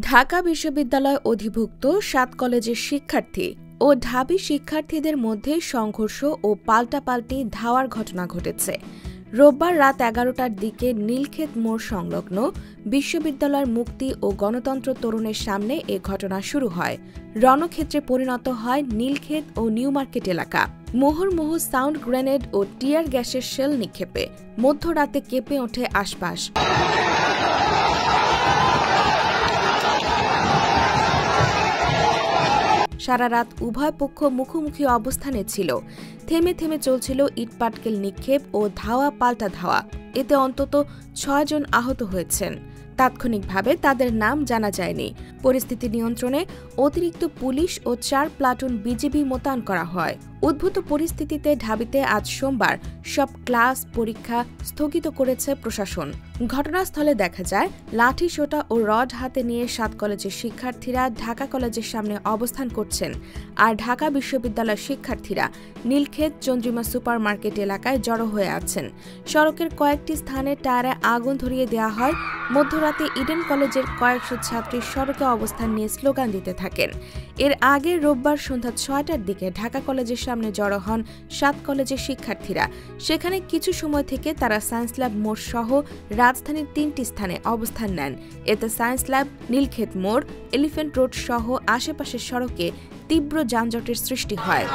ঢাকা বিশ্ববিদ্যালয় অধিভুক্ত ৭ কলেজের শিক্ষার্থী ও ঢাবি শিক্ষার্থীদের মধ্যে সংঘর্ষ ও পাল্টাপাল্টি ধাওয়ার ঘটনা ঘটেছে। রোববার রাত ১১টার দিকে নীলক্ষেত মোড় সংলগ্ন বিশ্ববিদ্যালয়ের মুক্তি ও গণতন্ত্র তরুণের সামনে এ ঘটনা শুরু হয়। রণক্ষেত্রে পরিণত হয় নীলক্ষেত ও নিউ মার্কেট এলাকা। মুহুর্মুহু সাউন্ড গ্রেনেড ও টিয়ার গ্যাসের শেল নিক্ষেপে মধ্যরাতে কেঁপে ওঠে আশপাশ। সারা রাত উভয় পক্ষ মুখোমুখি অবস্থানে ছিল। থেমে থেমে চলছিল ইটপাটকেল নিক্ষেপ ও ধাওয়া পাল্টা ধাওয়া। এতে অন্তত ৬ জন আহত হয়েছেন। তাৎক্ষণিকভাবে তাদের নাম জানা যায়নি। পরিস্থিতি নিয়ন্ত্রণে অতিরিক্ত পুলিশ ও ৪ প্লাটুন বিজিবি মোতায়েন করা হয়। উদ্ভূত পরিস্থিতিতে ঢাবিতে আজ সোমবার সব ক্লাস পরীক্ষা স্থগিত করেছে প্রশাসন। ঘটনাস্থলে দেখা যায় লাঠি সোঁটা ও রড হাতে নিয়ে ৭ কলেজের শিক্ষার্থীরা ঢাকা কলেজের সামনে অবস্থান করছেন, আর ঢাকা বিশ্ববিদ্যালয়ের শিক্ষার্থীরা নীলক্ষেত চন্দ্রিমা সুপার মার্কেট এলাকায় জড়ো হয়ে আছেন। সড়কের কয়েকটি স্থানে টায়ারে আগুন ধরিয়ে দেওয়া হয়। মধ্যরাতে ইডেন কলেজের কয়েকশো ছাত্রী সড়কে অবস্থান নিয়ে স্লোগান দিতে থাকেন। এর আগে রোববার সন্ধ্যা ৬টার দিকে ঢাকা কলেজের সামনে জড়ো হন ৭ কলেজের শিক্ষার্থীরা। সেখানে কিছু সময় থেকে তারা সায়েন্স ল্যাব মোড় সহ রাজধানীর ৩টি স্থানে অবস্থান নেন। এতে সায়েন্স ল্যাব, নীলক্ষেত মোড়, এলিফ্যান্ট রোড সহ আশেপাশের সড়কে তীব্র যানজটের সৃষ্টি হয়।